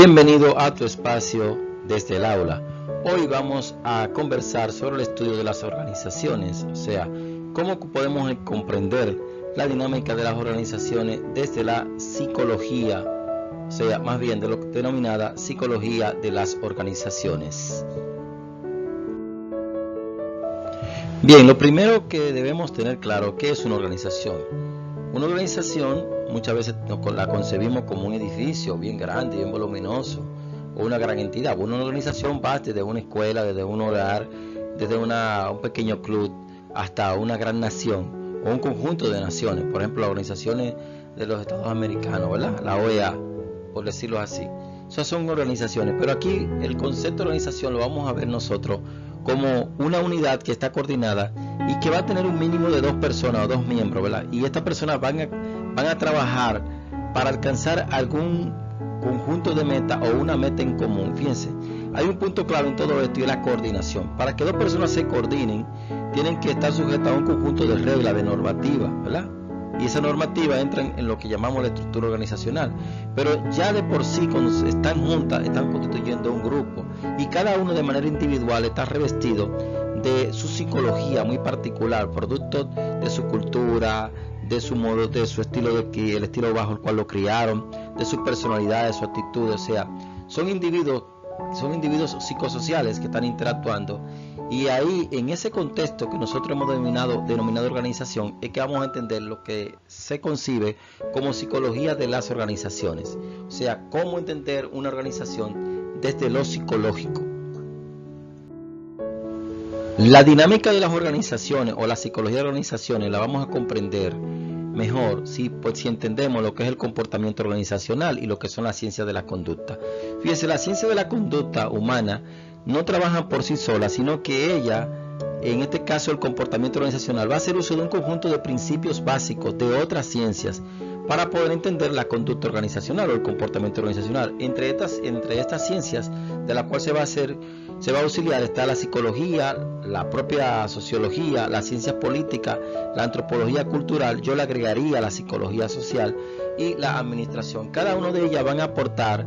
Bienvenido a tu espacio desde el aula. Hoy vamos a conversar sobre el estudio de las organizaciones, o sea, cómo podemos comprender la dinámica de las organizaciones desde la psicología, o sea, más bien de lo denominada psicología de las organizaciones. Bien, lo primero que debemos tener claro, ¿qué es una organización? Una organización muchas veces la concebimos como un edificio bien grande, bien voluminoso, o una gran entidad. Una organización va desde una escuela, desde un hogar, desde un pequeño club, hasta una gran nación, o un conjunto de naciones. Por ejemplo, las organizaciones de los Estados Americanos, ¿verdad? La OEA, por decirlo así. Esas son organizaciones, pero aquí el concepto de organización lo vamos a ver nosotros como una unidad que está coordinada y que va a tener un mínimo de 2 personas o 2 miembros, ¿verdad? Y estas personas van a trabajar para alcanzar algún conjunto de metas o una meta en común. Fíjense, hay un punto clave en todo esto y es la coordinación. Para que 2 personas se coordinen, tienen que estar sujetas a un conjunto de reglas, de normativas, ¿verdad? Y esa normativa entra en lo que llamamos la estructura organizacional. Pero ya de por sí, cuando están juntas, están constituyendo un grupo. Y cada uno de manera individual está revestido de su psicología muy particular, producto de su cultura, de su modo, de su estilo, el estilo bajo el cual lo criaron, de su personalidad, de su actitud. O sea, son individuos psicosociales que están interactuando. Y ahí, en ese contexto que nosotros hemos denominado organización, es que vamos a entender lo que se concibe como psicología de las organizaciones. O sea, cómo entender una organización desde lo psicológico. La dinámica de las organizaciones o la psicología de las organizaciones la vamos a comprender mejor si entendemos lo que es el comportamiento organizacional y lo que son las ciencias de la conducta. Fíjense, la ciencia de la conducta humana no trabajan por sí solas, sino que ella, en este caso el comportamiento organizacional, va a hacer uso de un conjunto de principios básicos de otras ciencias para poder entender la conducta organizacional o el comportamiento organizacional. Entre estas ciencias de la cual se va a auxiliar está la psicología, la propia sociología, las ciencias políticas, la antropología cultural, yo le agregaría la psicología social y la administración. Cada una de ellas van a aportar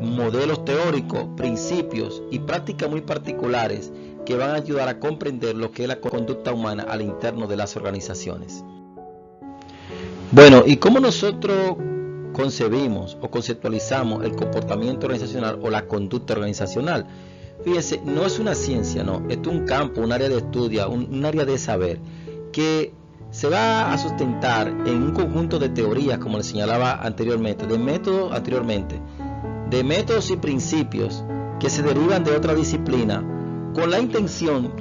modelos teóricos, principios y prácticas muy particulares que van a ayudar a comprender lo que es la conducta humana al interno de las organizaciones. Bueno, ¿y cómo nosotros concebimos o conceptualizamos el comportamiento organizacional o la conducta organizacional? Fíjense, no es una ciencia, no, es un campo, un área de estudio, un área de saber que se va a sustentar en un conjunto de teorías, como les señalaba anteriormente, de métodos y principios que se derivan de otra disciplina con la intención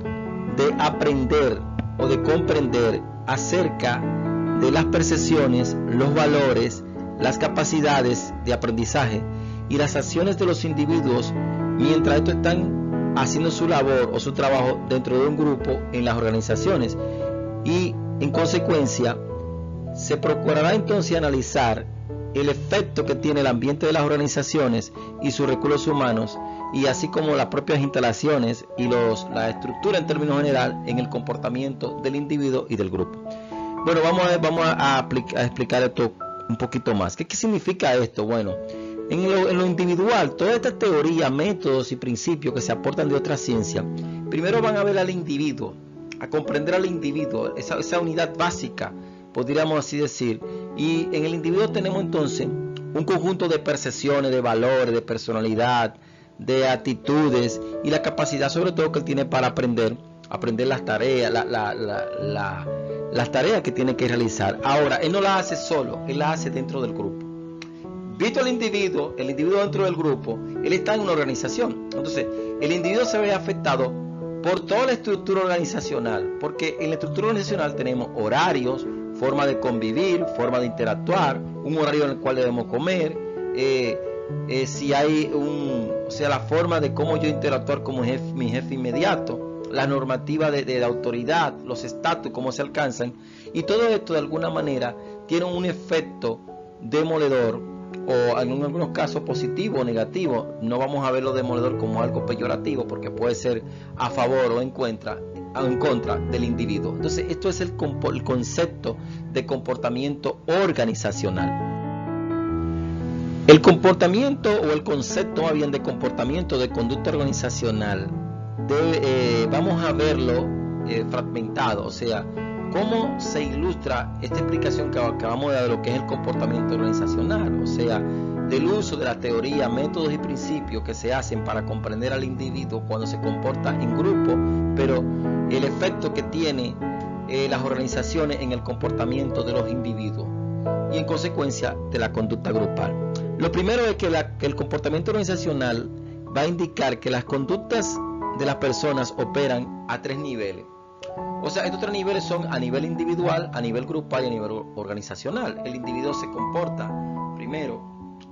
de aprender o de comprender acerca de las percepciones, los valores, las capacidades de aprendizaje y las acciones de los individuos mientras estos están haciendo su labor o su trabajo dentro de un grupo en las organizaciones. Y en consecuencia se procurará entonces analizar el efecto que tiene el ambiente de las organizaciones y sus recursos humanos, y así como las propias instalaciones y la estructura en términos general en el comportamiento del individuo y del grupo. Bueno, vamos a explicar esto un poquito más. ¿Qué significa esto? Bueno, en lo individual, toda esta teoría, métodos y principios que se aportan de otra ciencia, primero van a ver al individuo, a comprender al individuo, esa unidad básica, podríamos así decir. Y en el individuo tenemos entonces un conjunto de percepciones, de valores, de personalidad, de actitudes y la capacidad sobre todo que él tiene para aprender las tareas, las tareas que tiene que realizar. Ahora, él no las hace solo, él las hace dentro del grupo. Visto el individuo dentro del grupo, él está en una organización. Entonces, el individuo se ve afectado por toda la estructura organizacional, porque en la estructura organizacional tenemos horarios, forma de convivir, forma de interactuar, un horario en el cual debemos comer, si hay la forma de cómo yo interactuar como mi jefe inmediato, la normativa de autoridad, los estatus, cómo se alcanzan, y todo esto de alguna manera tiene un efecto demoledor, o en algunos casos positivo o negativo. No vamos a verlo demoledor como algo peyorativo, porque puede ser a favor o en contra del individuo. Entonces, esto es el concepto de comportamiento organizacional. El comportamiento o el concepto más bien de comportamiento de conducta organizacional vamos a verlo fragmentado, o sea, cómo se ilustra esta explicación que acabamos de dar de lo que es el comportamiento organizacional, o sea, del uso de la teoría, métodos y principios que se hacen para comprender al individuo cuando se comporta en grupo, pero el efecto que tiene las organizaciones en el comportamiento de los individuos y en consecuencia de la conducta grupal. Lo primero es que el comportamiento organizacional va a indicar que las conductas de las personas operan a 3 niveles. O sea, estos 3 niveles son a nivel individual, a nivel grupal y a nivel organizacional. El individuo se comporta primero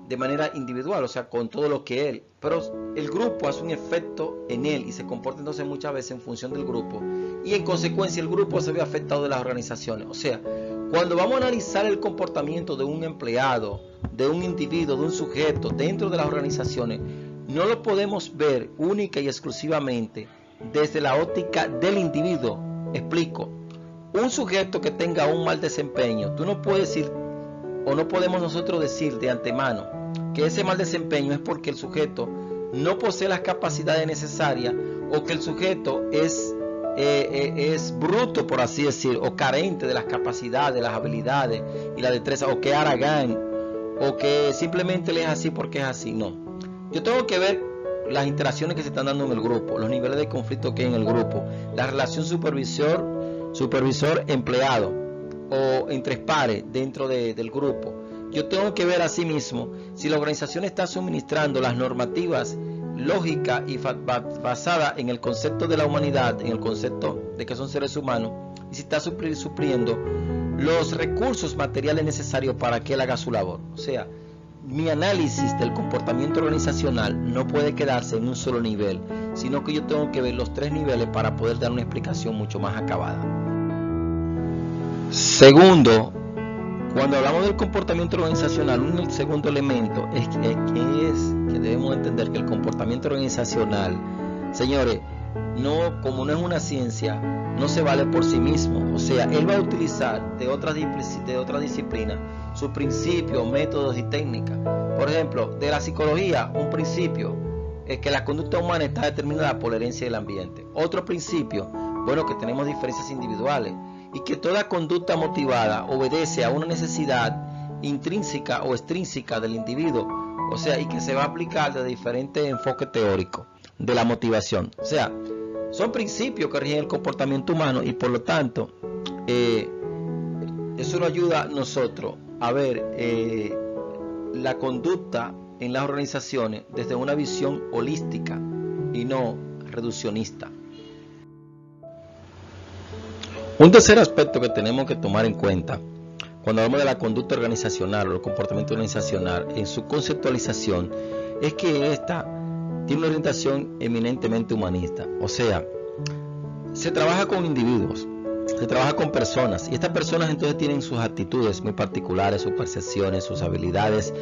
de manera individual, o sea, con todo lo que él, pero el grupo hace un efecto en él y se comporta entonces muchas veces en función del grupo y en consecuencia el grupo se ve afectado de las organizaciones. O sea, cuando vamos a analizar el comportamiento de un empleado, de un individuo, de un sujeto dentro de las organizaciones, no lo podemos ver única y exclusivamente desde la óptica del individuo. Explico. Un sujeto que tenga un mal desempeño, tú no puedes decir, o no podemos nosotros decir de antemano que ese mal desempeño es porque el sujeto no posee las capacidades necesarias o que el sujeto es bruto, por así decir, o carente de las capacidades, las habilidades y la destreza, o que es haragán, o que simplemente le es así porque es así. No. Yo tengo que ver las interacciones que se están dando en el grupo, los niveles de conflicto que hay en el grupo, la relación supervisor-empleado o entre pares dentro del grupo. Yo tengo que ver asimismo si la organización está suministrando las normativas lógicas y basadas en el concepto de la humanidad, en el concepto de que son seres humanos, y si está supliendo los recursos materiales necesarios para que él haga su labor. O sea, mi análisis del comportamiento organizacional no puede quedarse en un solo nivel, sino que yo tengo que ver los 3 niveles para poder dar una explicación mucho más acabada. Segundo, cuando hablamos del comportamiento organizacional, un segundo elemento es que debemos entender que el comportamiento organizacional, señores, como no es una ciencia, no se vale por sí mismo. O sea, él va a utilizar de otra disciplina sus principios, métodos y técnicas. Por ejemplo, de la psicología, un principio es que la conducta humana está determinada por la herencia del ambiente. Otro principio, bueno, que tenemos diferencias individuales y que toda conducta motivada obedece a una necesidad intrínseca o extrínseca del individuo, o sea, y que se va a aplicar de diferentes enfoques teóricos de la motivación. O sea, son principios que rigen el comportamiento humano y por lo tanto eso nos ayuda a nosotros a ver la conducta en las organizaciones desde una visión holística y no reduccionista. Un tercer aspecto que tenemos que tomar en cuenta cuando hablamos de la conducta organizacional o el comportamiento organizacional en su conceptualización es que esta tiene una orientación eminentemente humanista. O sea, se trabaja con individuos, se trabaja con personas y estas personas entonces tienen sus actitudes muy particulares, sus percepciones, sus habilidades,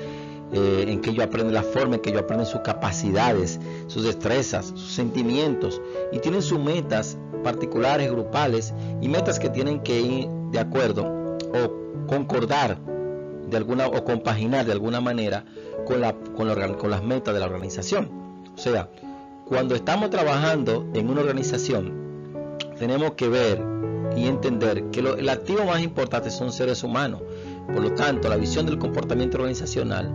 en que ellos aprenden la forma en que ellos aprenden sus capacidades, sus destrezas, sus sentimientos y tienen sus metas particulares, grupales y metas que tienen que ir de acuerdo o concordar de alguna o compaginar de alguna manera con las metas de la organización. O sea, cuando estamos trabajando en una organización tenemos que ver y entender que el activo más importante son seres humanos. Por lo tanto, la visión del comportamiento organizacional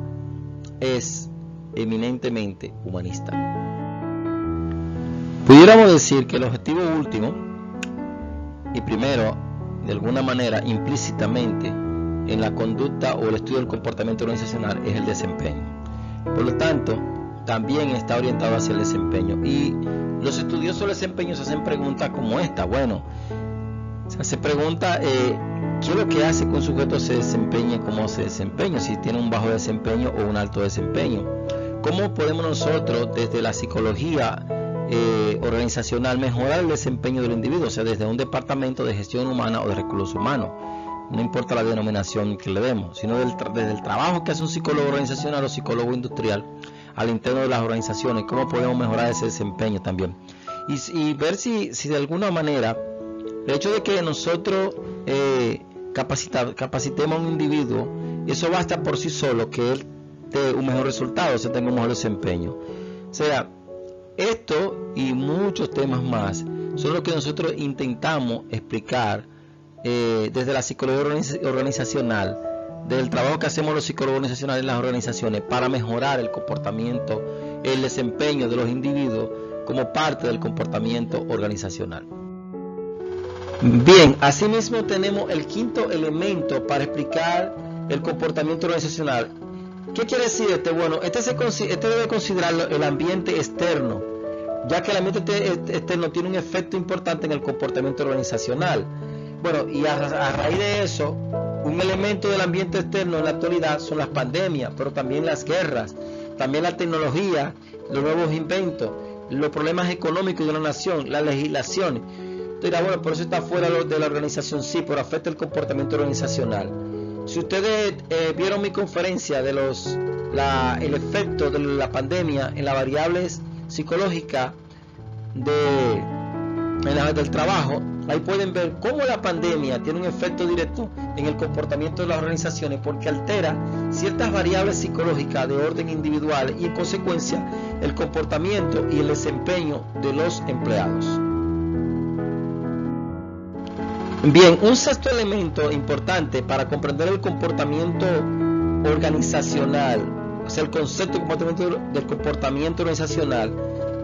es eminentemente humanista. Pudiéramos decir que el objetivo último y primero, de alguna manera implícitamente en la conducta o el estudio del comportamiento organizacional es el desempeño. Por lo tanto, también está orientado hacia el desempeño y los estudiosos del desempeño se hacen preguntas como esta. Bueno, se hace pregunta ¿qué es lo que hace que un sujeto se desempeñe como se desempeña? Si tiene un bajo desempeño o un alto desempeño. ¿Cómo podemos nosotros desde la psicología organizacional mejorar el desempeño del individuo? O sea, desde un departamento de gestión humana o de recursos humanos. No importa la denominación que le demos, sino desde el trabajo que hace un psicólogo organizacional o psicólogo industrial al interno de las organizaciones, cómo podemos mejorar ese desempeño también. Y ver si de alguna manera el hecho de que nosotros capacitemos a un individuo, eso basta por sí solo, que él obviamente un mejor resultado, se tenga un mejor desempeño. O sea, esto y muchos temas más son lo que nosotros intentamos explicar desde la psicología organizacional, del trabajo que hacemos los psicólogos organizacionales en las organizaciones para mejorar el comportamiento, el desempeño de los individuos como parte del comportamiento organizacional. Bien, asimismo tenemos el quinto elemento para explicar el comportamiento organizacional. ¿Qué quiere decir este? Bueno, este debe considerar el ambiente externo, ya que el ambiente externo tiene un efecto importante en el comportamiento organizacional. Bueno, y a raíz de eso, un elemento del ambiente externo en la actualidad son las pandemias, pero también las guerras, también la tecnología, los nuevos inventos, los problemas económicos de la nación, la legislación. Entonces, bueno, por eso está fuera de la organización, sí, pero afecta el comportamiento organizacional. Si ustedes vieron mi conferencia de el efecto de la pandemia en las variables psicológicas del trabajo, ahí pueden ver cómo la pandemia tiene un efecto directo en el comportamiento de las organizaciones, porque altera ciertas variables psicológicas de orden individual y en consecuencia el comportamiento y el desempeño de los empleados. Bien, un sexto elemento importante para comprender el comportamiento organizacional, o sea, el concepto del comportamiento organizacional,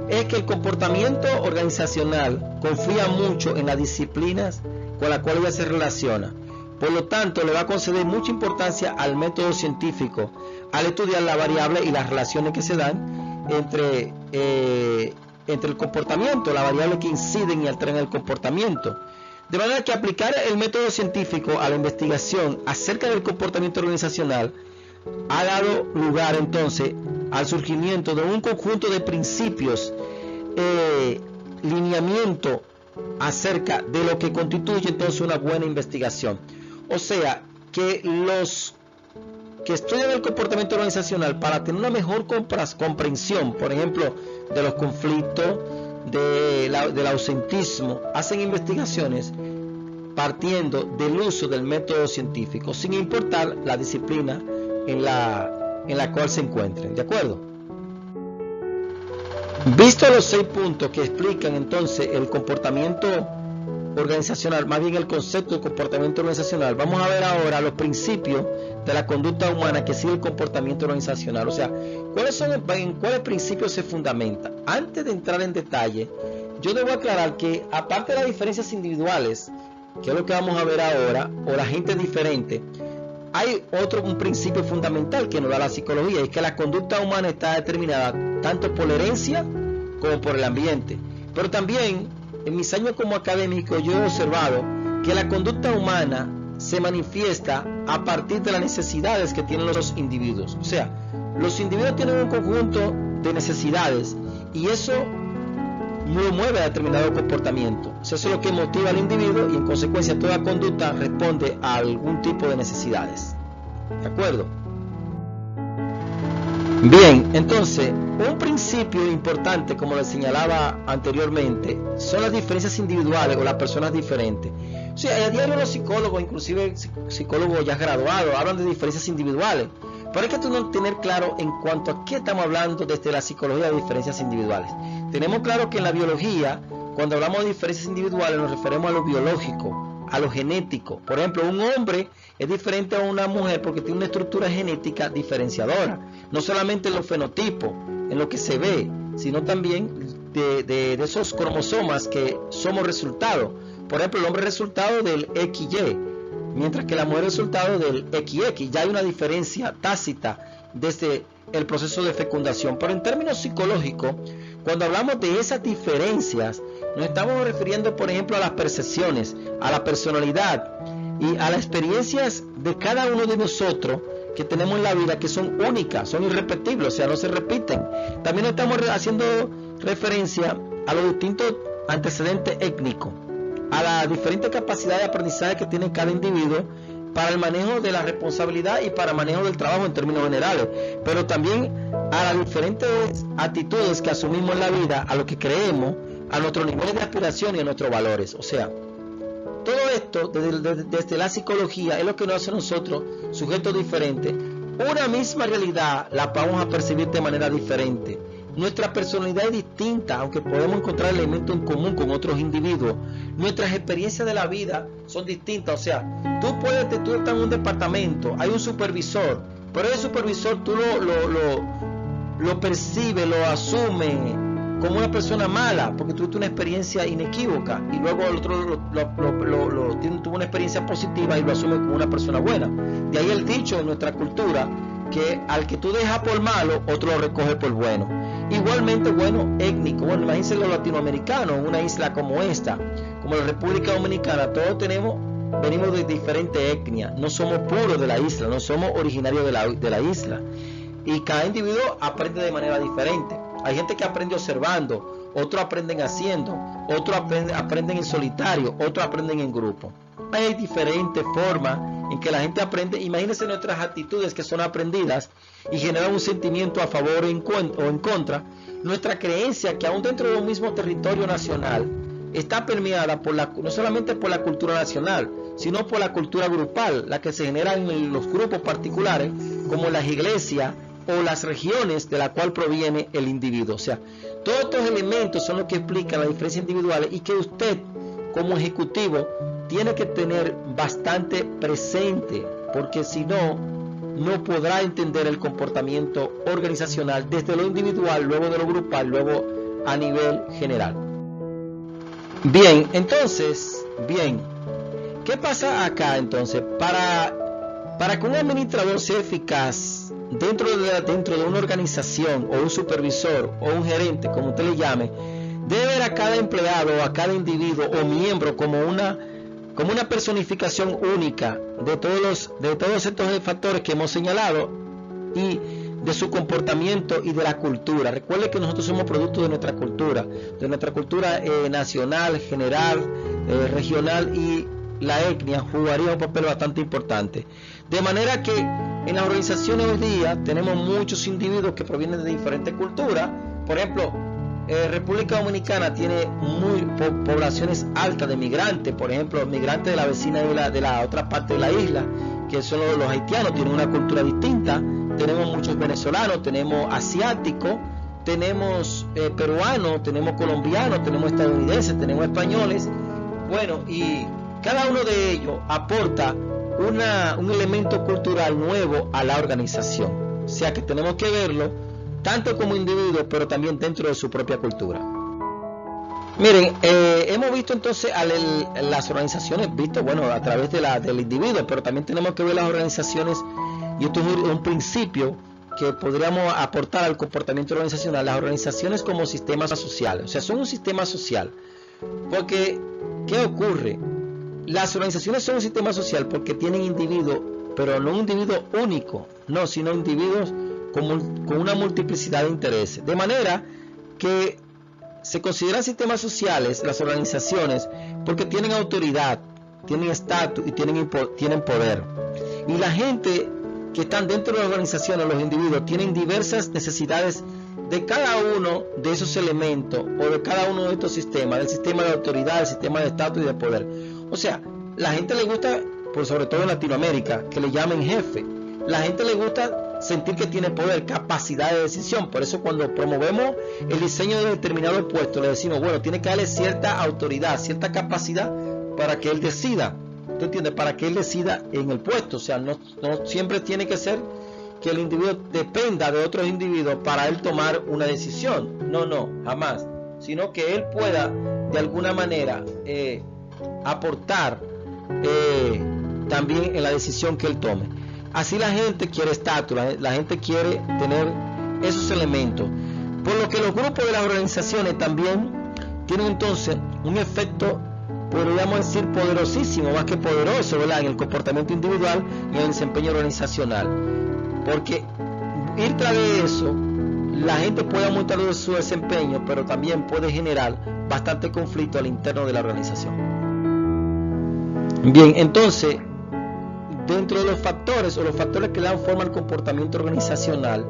es que el comportamiento organizacional confía mucho en las disciplinas con las cuales ella se relaciona. Por lo tanto, le va a conceder mucha importancia al método científico al estudiar la variable y las relaciones que se dan entre el comportamiento, las variables que inciden y alteran el comportamiento. De manera que aplicar el método científico a la investigación acerca del comportamiento organizacional ha dado lugar entonces al surgimiento de un conjunto de principios, lineamiento acerca de lo que constituye entonces una buena investigación. O sea, que los que estudian el comportamiento organizacional, para tener una mejor comprensión, por ejemplo, de los conflictos, del ausentismo, hacen investigaciones partiendo del uso del método científico, sin importar la disciplina en la cual se encuentren. ¿De acuerdo? Visto los 6 puntos que explican entonces el comportamiento organizacional, más bien el concepto de comportamiento organizacional, vamos a ver ahora los principios de la conducta humana que sigue el comportamiento organizacional. O sea, en cuáles principios se fundamenta. Antes de entrar en detalle, yo debo aclarar que aparte de las diferencias individuales, que es lo que vamos a ver ahora, o la gente diferente, hay un principio fundamental que nos da la psicología, y es que la conducta humana está determinada tanto por la herencia como por el ambiente. Pero también, en mis años como académico, yo he observado que la conducta humana se manifiesta a partir de las necesidades que tienen los individuos. O sea, los individuos tienen un conjunto de necesidades y eso lo mueve a determinado comportamiento. O sea, eso es lo que motiva al individuo y en consecuencia toda conducta responde a algún tipo de necesidades. ¿De acuerdo? Bien, entonces, un principio importante, como les señalaba anteriormente, son las diferencias individuales o las personas diferentes. O sea, a diario los psicólogos, inclusive psicólogos ya graduados, hablan de diferencias individuales. Pero hay que tener claro en cuanto a qué estamos hablando desde la psicología de diferencias individuales. Tenemos claro que en la biología, cuando hablamos de diferencias individuales, nos referimos a lo biológico, a lo genético. Por ejemplo, un hombre es diferente a una mujer porque tiene una estructura genética diferenciadora. No solamente en los fenotipos, en lo que se ve, sino también de esos cromosomas que somos resultado. Por ejemplo, el hombre es resultado del XY, mientras que la mujer es resultado del XX. Ya hay una diferencia tácita desde el proceso de fecundación. Pero en términos psicológicos, cuando hablamos de esas diferencias, nos estamos refiriendo, por ejemplo, a las percepciones, a la personalidad y a las experiencias de cada uno de nosotros que tenemos en la vida, que son únicas, son irrepetibles, o sea, no se repiten. También estamos haciendo referencia a los distintos antecedentes étnicos, a la diferente capacidad de aprendizaje que tiene cada individuo para el manejo de la responsabilidad y para el manejo del trabajo en términos generales, pero también a las diferentes actitudes que asumimos en la vida, a lo que creemos, a nuestros niveles de aspiración y a nuestros valores. O sea, todo esto desde la psicología es lo que nos hace a nosotros sujetos diferentes una misma realidad la vamos a percibir de manera diferente. Nuestra personalidad es distinta, aunque podemos encontrar elementos en común con otros individuos. Nuestras experiencias de la vida son distintas. O sea, tú estás en un departamento, hay un supervisor, pero ese supervisor tú lo percibes, lo asumes como una persona mala, porque tuviste una experiencia inequívoca, y luego el otro tuvo una experiencia positiva y lo asume como una persona buena. De ahí el dicho en nuestra cultura, que al que tú dejas por malo, otro lo recoge por bueno. Igualmente, bueno, étnico. Bueno, imagínense los latinoamericanos, en una isla como esta, como la República Dominicana, todos venimos de diferentes etnias, no somos puros de la isla, no somos originarios de la isla. Y cada individuo aprende de manera diferente. Hay gente que aprende observando, otros aprenden haciendo, otros aprenden en solitario, otros aprenden en grupo. Hay diferentes formas en que la gente aprende. Imagínense nuestras actitudes que son aprendidas y generan un sentimiento a favor o en contra. Nuestra creencia que aún dentro de un mismo territorio nacional está permeada no solamente por la cultura nacional, sino por la cultura grupal, la que se genera en los grupos particulares, como las iglesias o las regiones de la cual proviene el individuo. O sea, todos estos elementos son los que explican las diferencias individuales y que usted, como ejecutivo, tiene que tener bastante presente, porque si no, no podrá entender el comportamiento organizacional desde lo individual, luego de lo grupal, luego a nivel general. Bien, entonces, ¿qué pasa acá entonces? Para que un administrador sea eficaz dentro de una organización, o un supervisor, o un gerente, como usted le llame, debe ver a cada empleado, a cada individuo o miembro como una personificación única de todos estos factores que hemos señalado y de su comportamiento y de la cultura. Recuerde que nosotros somos producto de nuestra cultura nacional, general, regional, y la etnia jugaría un papel bastante importante. De manera que en las organizaciones hoy día tenemos muchos individuos que provienen de diferentes culturas. Por ejemplo, República Dominicana tiene poblaciones altas de migrantes. Por ejemplo, migrantes de la vecina isla, de la otra parte de la isla, que son los haitianos, tienen una cultura distinta. Tenemos muchos venezolanos, tenemos asiáticos, tenemos peruanos, tenemos colombianos, tenemos estadounidenses, tenemos españoles. Bueno, y cada uno de ellos aporta un elemento cultural nuevo a la organización. O sea que tenemos que verlo tanto como individuos, pero también dentro de su propia cultura. Miren, hemos visto entonces las organizaciones, a través del individuo, pero también tenemos que ver las organizaciones, y esto es un principio que podríamos aportar al comportamiento organizacional, las organizaciones como sistemas sociales. O sea, son un sistema social. Porque, ¿qué ocurre? Las organizaciones son un sistema social porque tienen individuos, pero no un individuo único, no, sino individuos con una multiplicidad de intereses. De manera que se consideran sistemas sociales las organizaciones porque tienen autoridad, tienen estatus y tienen poder. Y la gente que están dentro de las organizaciones, los individuos, tienen diversas necesidades de cada uno de esos elementos o de cada uno de estos sistemas, del sistema de autoridad, del sistema de estatus y de poder. O sea, la gente le gusta, sobre todo en Latinoamérica, que le llamen jefe. La gente le gusta sentir que tiene poder, capacidad de decisión. Por eso cuando promovemos el diseño de determinado puesto, le decimos, bueno, tiene que darle cierta autoridad, cierta capacidad para que él decida. ¿Tú entiendes? Para que él decida en el puesto. O sea, no siempre tiene que ser que el individuo dependa de otros individuos para él tomar una decisión. No, jamás. Sino que él pueda, de alguna manera, aportar también en la decisión que él tome. Así la gente quiere estatus, la gente quiere tener esos elementos. Por lo que los grupos de las organizaciones también tienen entonces un efecto, podríamos decir, poderosísimo, más que poderoso, ¿verdad?, en el comportamiento individual y en el desempeño organizacional. Porque ir tras de eso, la gente puede aumentar su desempeño, pero también puede generar bastante conflicto al interno de la organización. Bien, entonces, dentro de los factores que dan forma al comportamiento organizacional,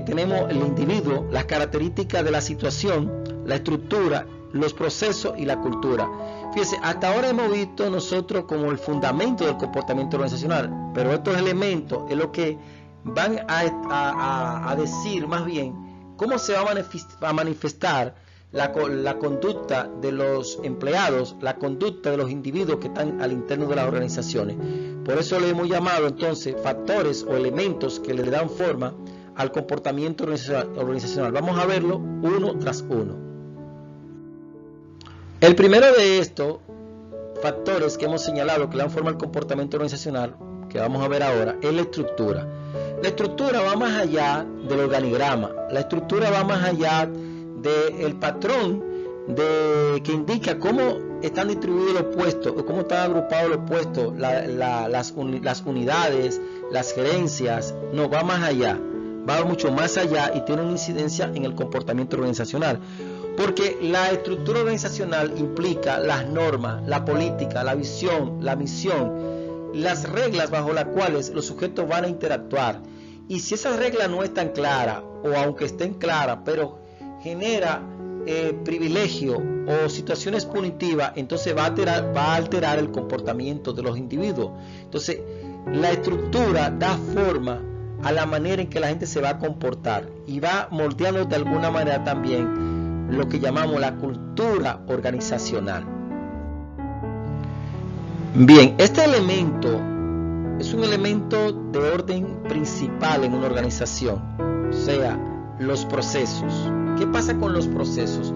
tenemos el individuo, las características de la situación, la estructura, los procesos y la cultura. Fíjense, hasta ahora hemos visto nosotros como el fundamento del comportamiento organizacional, pero estos elementos es lo que van a decir más bien cómo se va a manifestar la conducta de los empleados, la conducta de los individuos que están al interno de las organizaciones. Por eso le hemos llamado entonces factores o elementos que le dan forma al comportamiento organizacional. Vamos a verlo uno tras uno. El primero de estos factores que hemos señalado que le dan forma al comportamiento organizacional, que vamos a ver ahora, es la estructura. La estructura va más allá del organigrama, la estructura va más allá del patrón que indica cómo están distribuidos los puestos o cómo están agrupados los puestos, las unidades, las gerencias. No, va más allá, va mucho más allá y tiene una incidencia en el comportamiento organizacional. Porque la estructura organizacional implica las normas, la política, la visión, la misión, las reglas bajo las cuales los sujetos van a interactuar. Y si esas reglas no están claras, o aunque estén claras, pero genera privilegio o situaciones punitivas, entonces va a alterar el comportamiento de los individuos. Entonces, la estructura da forma a la manera en que la gente se va a comportar y va moldeando de alguna manera también lo que llamamos la cultura organizacional. Bien, este elemento es un elemento de orden principal en una organización, o sea, los procesos. ¿Qué pasa con los procesos?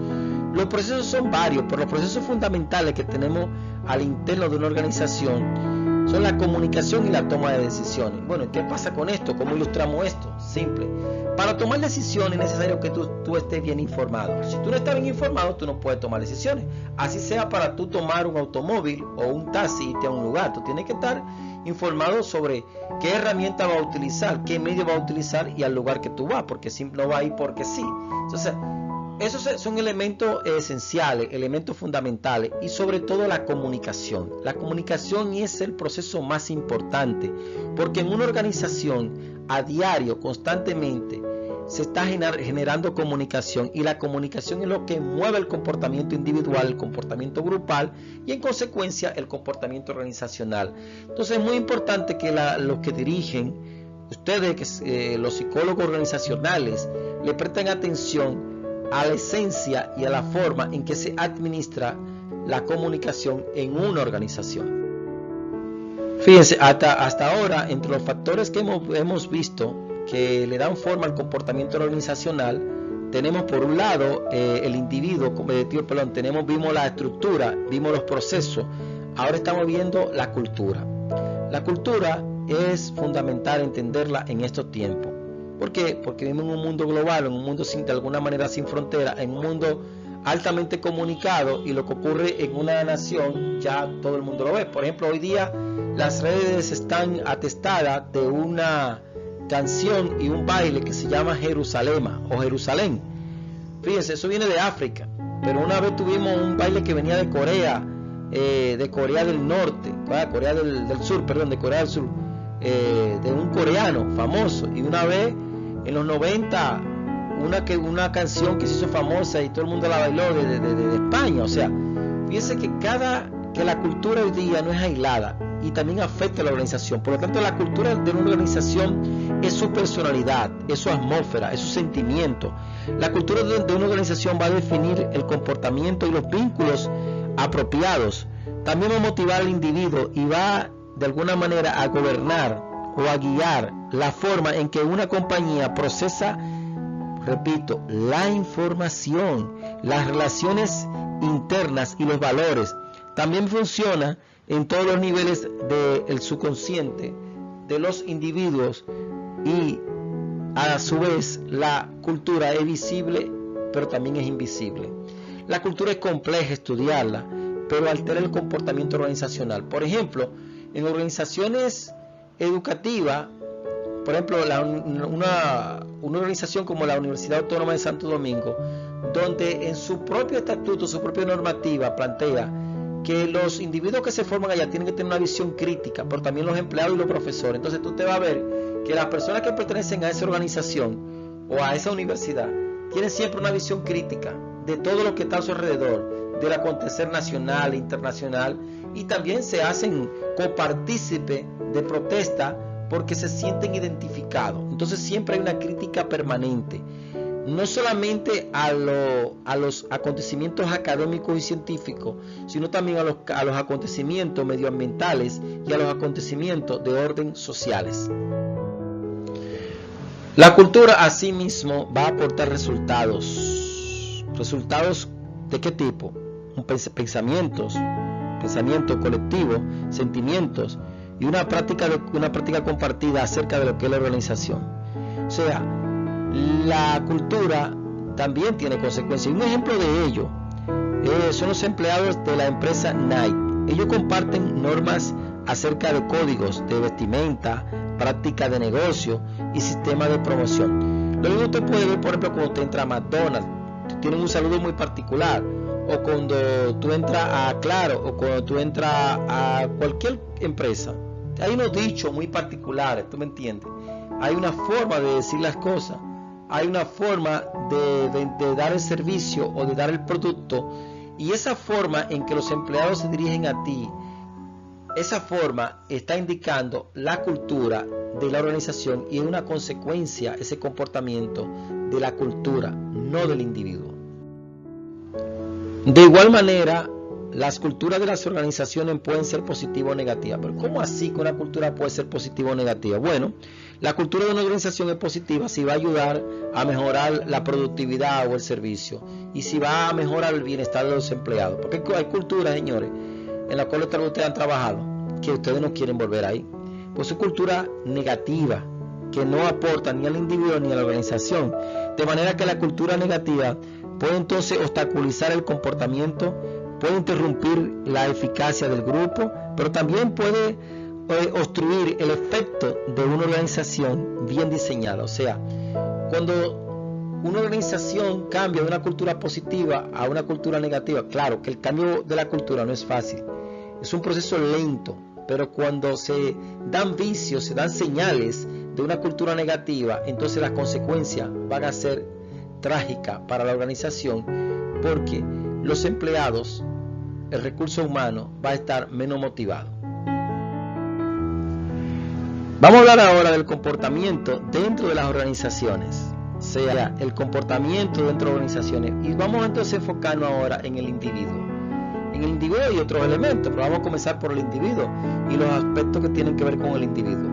Los procesos son varios, pero los procesos fundamentales que tenemos al interno de una organización son la comunicación y la toma de decisiones. Bueno, ¿qué pasa con esto? ¿Cómo ilustramos esto? Simple. Para tomar decisiones es necesario que tú estés bien informado. Si tú no estás bien informado, tú no puedes tomar decisiones. Así sea para tú tomar un automóvil o un taxi y irte a un lugar. Tú tienes que estar informado sobre qué herramienta va a utilizar, qué medio va a utilizar y al lugar que tú vas, porque no va a ir porque sí. Entonces, esos son elementos esenciales, elementos fundamentales y sobre todo la comunicación. La comunicación es el proceso más importante porque en una organización a diario, constantemente, se está generando comunicación y la comunicación es lo que mueve el comportamiento individual, el comportamiento grupal y en consecuencia el comportamiento organizacional. Entonces es muy importante que los que dirigen, ustedes, los psicólogos organizacionales, le presten atención a la esencia y a la forma en que se administra la comunicación en una organización. Fíjense, hasta ahora, entre los factores que hemos visto que le dan forma al comportamiento organizacional, tenemos por un lado el individuo, vimos la estructura, vimos los procesos, ahora estamos viendo la cultura. La cultura es fundamental entenderla en estos tiempos. ¿Por qué? Porque vivimos en un mundo global, en un mundo de alguna manera sin frontera, en un mundo altamente comunicado y lo que ocurre en una nación ya todo el mundo lo ve. Por ejemplo, hoy día las redes están atestadas de una canción y un baile que se llama Jerusalema o Jerusalén. Fíjense, eso viene de África, pero una vez tuvimos un baile que venía de Corea del Norte, Corea del Sur, de un coreano famoso, y una vez en los 90 una canción que se hizo famosa y todo el mundo la bailó de España. O sea, fíjense que la cultura hoy día no es aislada y también afecta a la organización. Por lo tanto, la cultura de una organización es su personalidad, es su atmósfera, es su sentimiento. La cultura de una organización va a definir el comportamiento y los vínculos apropiados. También va a motivar al individuo y va de alguna manera a gobernar o a guiar la forma en que una compañía procesa, repito, la información, las relaciones internas y los valores. También funciona en todos los niveles del subconsciente de los individuos y a su vez la cultura es visible pero también es invisible. La cultura es compleja estudiarla, pero altera el comportamiento organizacional. Por ejemplo, en organizaciones educativas, por ejemplo, una organización como la Universidad Autónoma de Santo Domingo, donde en su propio estatuto, su propia normativa plantea que los individuos que se forman allá tienen que tener una visión crítica, pero también los empleados y los profesores. Entonces tú te vas a ver que las personas que pertenecen a esa organización o a esa universidad tienen siempre una visión crítica de todo lo que está a su alrededor, del acontecer nacional e internacional, y también se hacen copartícipe de protesta porque se sienten identificados. Entonces siempre hay una crítica permanente, no solamente a los acontecimientos académicos y científicos, sino también a los acontecimientos medioambientales y a los acontecimientos de orden sociales. La cultura asimismo va a aportar resultados. ¿Resultados de qué tipo? Pensamiento colectivo, sentimientos y una práctica compartida acerca de lo que es la organización. O sea, la cultura también tiene consecuencias. Un ejemplo de ello son los empleados de la empresa Nike. Ellos comparten normas acerca de códigos de vestimenta, práctica de negocio y sistema de promoción. Lo mismo usted puede ver, por ejemplo, cuando usted entra a McDonald's, tienen un saludo muy particular, o cuando tú entras a Claro, o cuando tú entras a cualquier empresa. Hay unos dichos muy particulares, ¿tú me entiendes? Hay una forma de decir las cosas, hay una forma de dar el servicio o de dar el producto, y esa forma en que los empleados se dirigen a ti, esa forma está indicando la cultura de la organización, y es una consecuencia ese comportamiento de la cultura, no del individuo. De igual manera, las culturas de las organizaciones pueden ser positivas o negativas. Pero ¿cómo así que una cultura puede ser positiva o negativa? Bueno, la cultura de una organización es positiva si va a ayudar a mejorar la productividad o el servicio, y si va a mejorar el bienestar de los empleados. Porque hay culturas, señores, en las cuales ustedes han trabajado, que ustedes no quieren volver ahí. Pues es cultura negativa, que no aporta ni al individuo ni a la organización. De manera que la cultura negativa puede entonces obstaculizar el comportamiento, puede interrumpir la eficacia del grupo, pero también puede obstruir el efecto de una organización bien diseñada. O sea, cuando una organización cambia de una cultura positiva a una cultura negativa, claro que el cambio de la cultura no es fácil, es un proceso lento, pero cuando se dan vicios, se dan señales de una cultura negativa, entonces las consecuencias van a ser trágicas para la organización, porque los empleados, el recurso humano, va a estar menos motivado. Vamos a hablar ahora del comportamiento dentro de las organizaciones, o sea, el comportamiento dentro de organizaciones, y vamos entonces a enfocarnos ahora en el individuo. En el individuo hay otros elementos, pero vamos a comenzar por el individuo y los aspectos que tienen que ver con el individuo.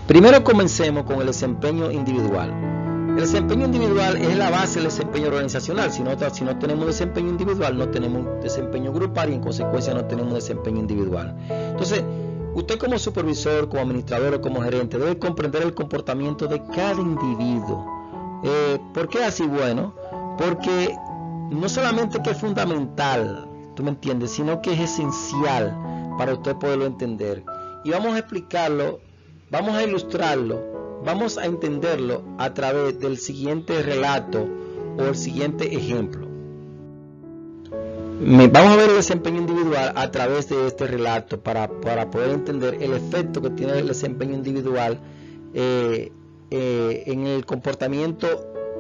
Primero comencemos con el desempeño individual. El desempeño individual es la base del desempeño organizacional. Si no tenemos desempeño individual, no tenemos desempeño grupal, y en consecuencia no tenemos desempeño individual. Entonces, usted como supervisor, como administrador o como gerente debe comprender el comportamiento de cada individuo. ¿Por qué así? Bueno, porque no solamente que es fundamental, tú me entiendes, sino que es esencial para usted poderlo entender. Y vamos a explicarlo, vamos a ilustrarlo, vamos a entenderlo a través del siguiente relato o el siguiente ejemplo. Vamos a ver el desempeño individual a través de este relato para poder entender el efecto que tiene el desempeño individual en el comportamiento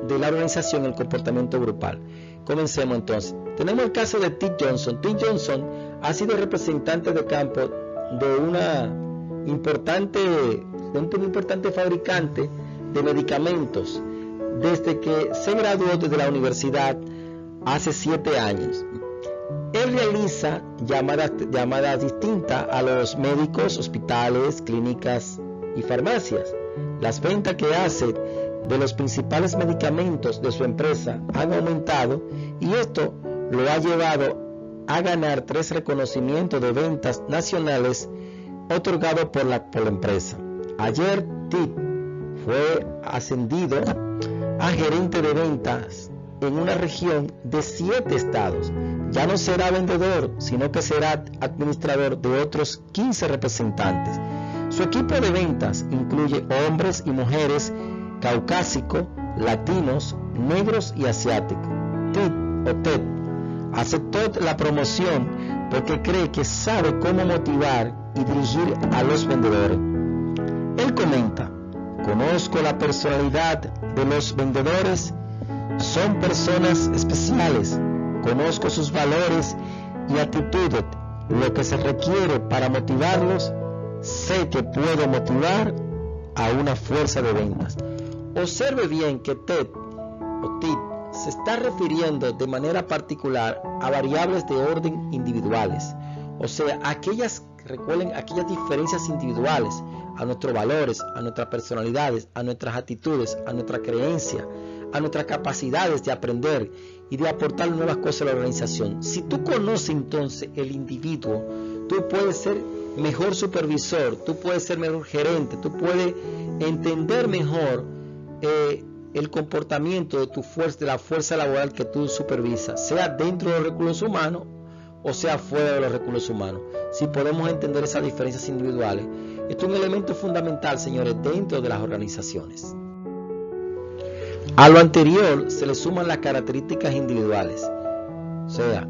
de la organización, el comportamiento grupal. Comencemos entonces. Tenemos el caso de T. Johnson. T. Johnson ha sido representante de campo de un importante fabricante de medicamentos desde que se graduó desde la universidad hace 7 años. Él realiza llamadas distintas a los médicos, hospitales, clínicas y farmacias. Las ventas que hace de los principales medicamentos de su empresa han aumentado, y esto lo ha llevado a ganar 3 reconocimientos de ventas nacionales otorgados por la empresa. Ayer Tip fue ascendido a gerente de ventas en una región de 7 estados. Ya no será vendedor, sino que será administrador de otros 15 representantes. Su equipo de ventas incluye hombres y mujeres caucásicos, latinos, negros y asiáticos. Ted aceptó la promoción porque cree que sabe cómo motivar y dirigir a los vendedores. Él comenta: conozco la personalidad de los vendedores, son personas especiales, conozco sus valores y actitudes, lo que se requiere para motivarlos sé que puedo motivar a una fuerza de ventas. Observe bien que TED o TID se está refiriendo de manera particular a variables de orden individuales, o sea, recuerden aquellas diferencias individuales, a nuestros valores, a nuestras personalidades, a nuestras actitudes, a nuestra creencia, a nuestras capacidades de aprender y de aportar nuevas cosas a la organización. Si tú conoces entonces el individuo, tú puedes ser mejor supervisor, tú puedes ser mejor gerente, tú puedes entender mejor el comportamiento de la fuerza laboral que tú supervisas, sea dentro de los recursos humanos o sea fuera de los recursos humanos. Si podemos entender esas diferencias individuales, esto es un elemento fundamental, señores, dentro de las organizaciones. A lo anterior se le suman las características individuales, o sea,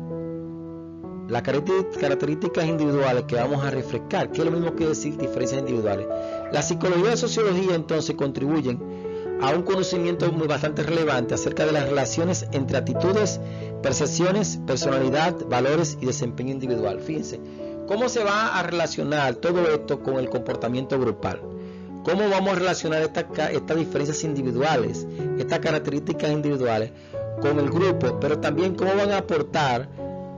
las características individuales que vamos a refrescar, que es lo mismo que decir diferencias individuales. La psicología y la sociología entonces contribuyen a un conocimiento bastante relevante acerca de las relaciones entre actitudes, percepciones, personalidad, valores y desempeño individual. Fíjense, ¿cómo se va a relacionar todo esto con el comportamiento grupal? ¿Cómo vamos a relacionar estas diferencias individuales, estas características individuales con el grupo, pero también cómo van a aportar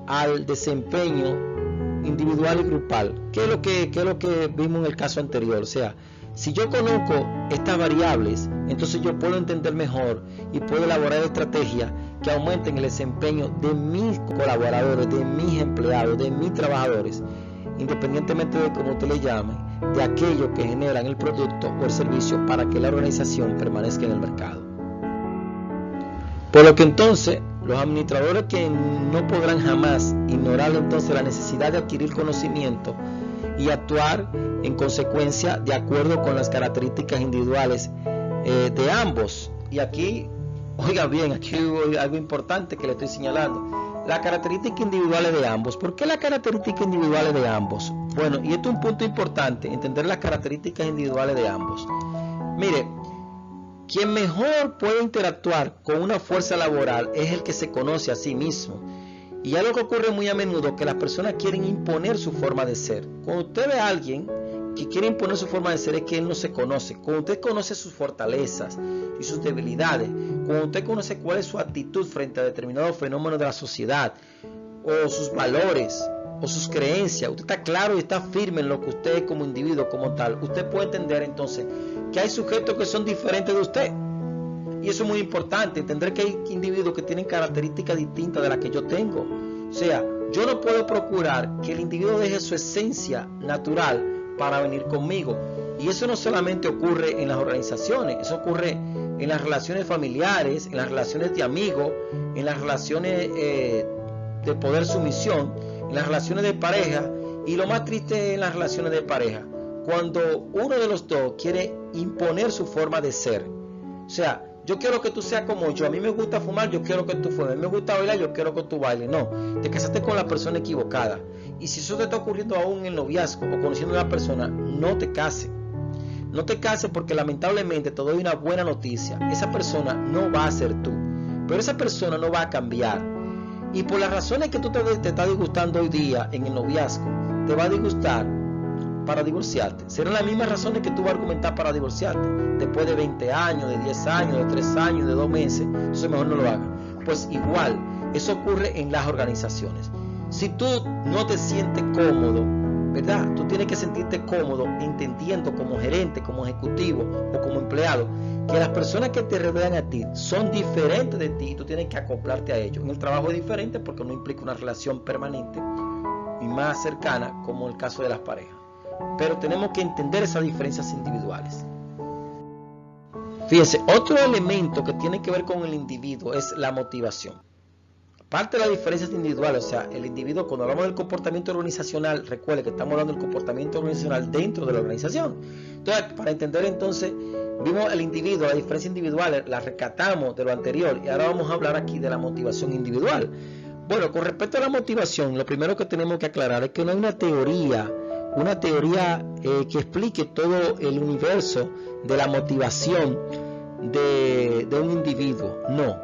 al desempeño individual y grupal? ¿Qué es lo que vimos en el caso anterior? O sea, si yo conozco estas variables, entonces yo puedo entender mejor y puedo elaborar estrategias que aumenten el desempeño de mis colaboradores, de mis empleados, de mis trabajadores, independientemente de cómo usted le llame, de aquello que generan el producto o el servicio para que la organización permanezca en el mercado. Por lo que entonces los administradores que no podrán jamás ignorar entonces la necesidad de adquirir conocimiento y actuar en consecuencia de acuerdo con las características individuales de ambos. Y aquí, oiga bien, aquí hay algo importante que le estoy señalando. Las características individuales de ambos. ¿Por qué las características individuales de ambos? Bueno, y esto es un punto importante, entender las características individuales de ambos. Mire, quien mejor puede interactuar con una fuerza laboral es el que se conoce a sí mismo. Y algo que ocurre muy a menudo, que las personas quieren imponer su forma de ser. Cuando usted ve a alguien que quiere imponer su forma de ser, es que él no se conoce. Cuando usted conoce sus fortalezas y sus debilidades, cuando usted conoce cuál es su actitud frente a determinados fenómenos de la sociedad, o sus valores, o sus creencias, usted está claro y está firme en lo que usted es como individuo, como tal, usted puede entender entonces que hay sujetos que son diferentes de usted. Y eso es muy importante, entender que hay individuos que tienen características distintas de las que yo tengo. O sea, yo no puedo procurar que el individuo deje su esencia natural para venir conmigo. Y eso no solamente ocurre en las organizaciones, eso ocurre en las relaciones familiares, en las relaciones de amigos, en las relaciones de poder-sumisión, en las relaciones de pareja, y lo más triste es en las relaciones de pareja, cuando uno de los dos quiere imponer su forma de ser. O sea, yo quiero que tú seas como yo, a mí me gusta fumar, yo quiero que tú fumes, a mí me gusta bailar, yo quiero que tú bailes. No, te casaste con la persona equivocada. Y si eso te está ocurriendo aún en el noviazgo o conociendo a una persona, no te cases. No te cases, porque lamentablemente te doy una buena noticia: esa persona no va a ser tú, pero esa persona no va a cambiar. Y por las razones que tú te estás disgustando hoy día en el noviazgo, te va a disgustar para divorciarte. Serán las mismas razones que tú vas a argumentar para divorciarte después de 20 años, de 10 años, de 3 años, de 2 meses. Entonces mejor no lo hagas. Pues igual, eso ocurre en las organizaciones. Si tú no te sientes cómodo, ¿verdad? Tú tienes que sentirte cómodo entendiendo como gerente, como ejecutivo o como empleado, que las personas que te rodean a ti son diferentes de ti y tú tienes que acoplarte a ellos. En el trabajo es diferente porque no implica una relación permanente y más cercana, como el caso de las parejas. Pero tenemos que entender esas diferencias individuales. Fíjense, otro elemento que tiene que ver con el individuo es la motivación. Aparte de las diferencias individuales, o sea, el individuo, cuando hablamos del comportamiento organizacional, recuerde que estamos hablando del comportamiento organizacional dentro de la organización. Entonces, para entender entonces, vimos el individuo, las diferencias individuales, las rescatamos de lo anterior y ahora vamos a hablar aquí de la motivación individual. Bueno, con respecto a la motivación, lo primero que tenemos que aclarar es que no hay una teoría que explique todo el universo de la motivación de un individuo. No,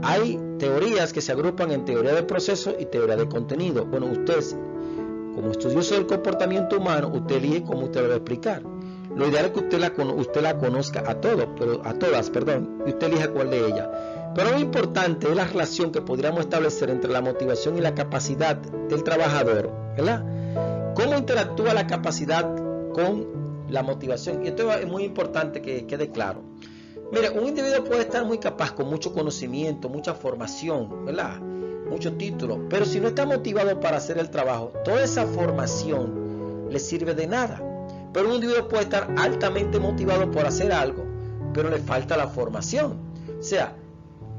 hay teorías que se agrupan en teoría de proceso y teoría de contenido. Bueno, usted, como estudioso del comportamiento humano, usted elige cómo usted lo va a explicar. Lo ideal es que usted la conozca a todas, y usted elija cuál de ellas. Pero lo importante es la relación que podríamos establecer entre la motivación y la capacidad del trabajador, ¿verdad? ¿Cómo interactúa la capacidad con la motivación? Y esto es muy importante que quede claro. Mire, un individuo puede estar muy capaz, con mucho conocimiento, mucha formación, ¿verdad? Muchos títulos, pero si no está motivado para hacer el trabajo, toda esa formación le sirve de nada. Pero un individuo puede estar altamente motivado por hacer algo, pero le falta la formación. O sea,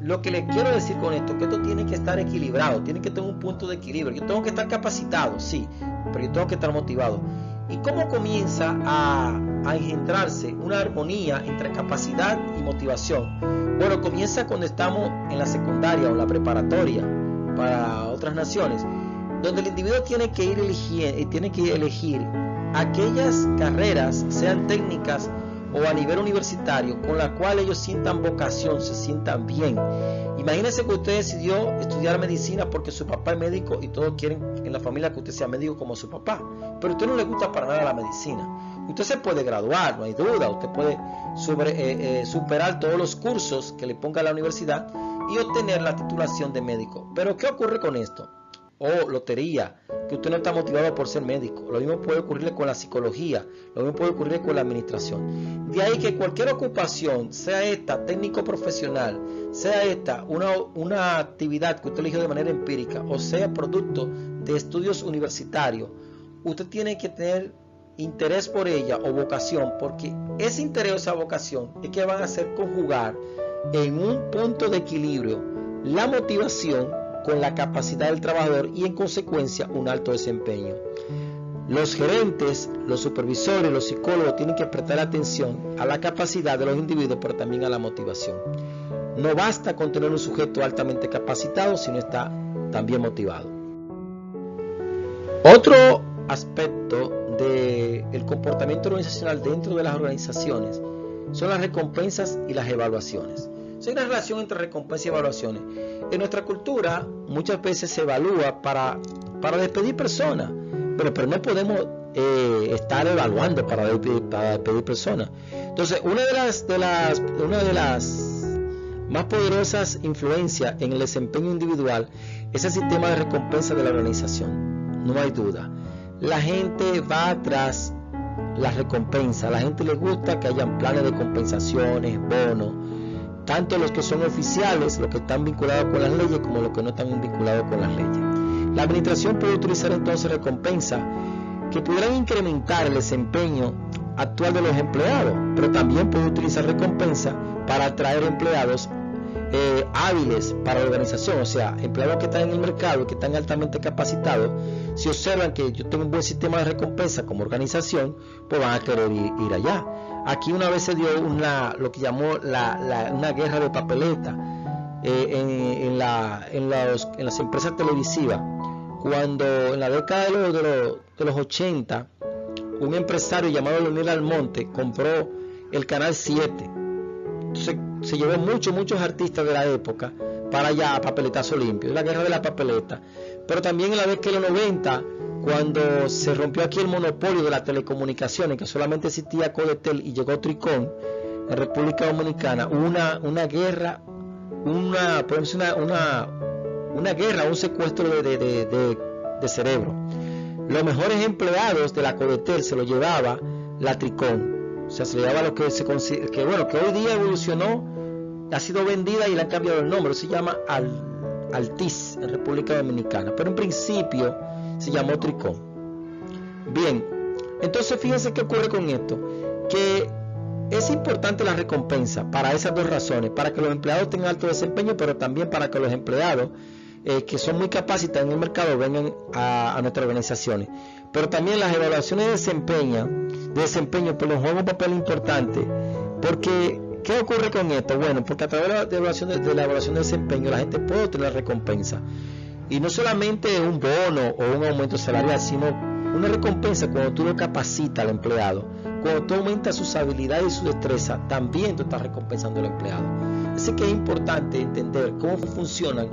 lo que le quiero decir con esto es que esto tiene que estar equilibrado, tiene que tener un punto de equilibrio. Yo tengo que estar capacitado, sí, pero yo tengo que estar motivado. ¿Y cómo comienza a engendrarse una armonía entre capacidad y motivación? Bueno, comienza cuando estamos en la secundaria o en la preparatoria para otras naciones, donde el individuo tiene que elegir aquellas carreras, sean técnicas o a nivel universitario, con las cuales ellos sientan vocación, se sientan bien. Imagínense que usted decidió estudiar medicina porque su papá es médico y todos quieren en la familia que usted sea médico como su papá, pero a usted no le gusta para nada la medicina. Usted se puede graduar, no hay duda, usted puede superar todos los cursos que le ponga la universidad y obtener la titulación de médico. Pero ¿qué ocurre con esto? Lotería, que usted no está motivado por ser médico. Lo mismo puede ocurrirle con la psicología, lo mismo puede ocurrirle con la administración. De ahí que cualquier ocupación, sea esta técnico profesional, sea esta una actividad que usted eligió de manera empírica, o sea producto de estudios universitarios, usted tiene que tener interés por ella o vocación, porque ese interés o esa vocación es que van a hacer conjugar en un punto de equilibrio la motivación con la capacidad del trabajador y en consecuencia un alto desempeño. Los gerentes, los supervisores, los psicólogos tienen que prestar atención a la capacidad de los individuos, pero también a la motivación. No basta con tener un sujeto altamente capacitado si no está también motivado. Otro aspecto del comportamiento organizacional dentro de las organizaciones son las recompensas y las evaluaciones. Hay una relación entre recompensa y evaluaciones. En nuestra cultura muchas veces se evalúa para despedir personas, pero no podemos estar evaluando para despedir personas. Entonces, una de las más poderosas influencias en el desempeño individual es el sistema de recompensa de la organización. No hay duda. La gente va tras las recompensas. A la gente le gusta que hayan planes de compensaciones, bonos, tanto los que son oficiales, los que están vinculados con las leyes, como los que no están vinculados con las leyes. La administración puede utilizar entonces recompensas que pudieran incrementar el desempeño actual de los empleados, pero también puede utilizar recompensas para atraer empleados hábiles para la organización, o sea, empleados que están en el mercado y que están altamente capacitados. Si observan que yo tengo un buen sistema de recompensa como organización, pues van a querer ir allá. Aquí una vez se dio lo que llamó una guerra de papeleta en las empresas televisivas, cuando en la década de los 80 un empresario llamado Leonel Almonte compró el Canal 7. Entonces se llevó muchos artistas de la época para allá a papeletazo limpio, la guerra de la papeleta. Pero también en la década de los 90, cuando se rompió aquí el monopolio de las telecomunicaciones, que solamente existía Codetel y llegó Tricón en República Dominicana, una guerra, un secuestro de cerebro. Los mejores empleados de la Codetel se lo llevaba la Tricón. O sea, se le llevaba lo que que hoy día evolucionó, ha sido vendida y le han cambiado el nombre. Se llama Altiz en República Dominicana, pero en principio se llamó Tricón. Bien, entonces fíjense qué ocurre con esto, que es importante la recompensa para esas dos razones, para que los empleados tengan alto desempeño, pero también para que los empleados que son muy capacitados en el mercado vengan a nuestras organizaciones. Pero también las evaluaciones de desempeño juegan un papel importante, porque ¿qué ocurre con esto? Bueno, porque a través de la evaluación de desempeño la gente puede obtener recompensa, y no solamente un bono o un aumento salarial, sino una recompensa cuando tú lo capacitas al empleado, cuando tú aumentas sus habilidades y su destreza, también tú estás recompensando al empleado. Así que es importante entender cómo funcionan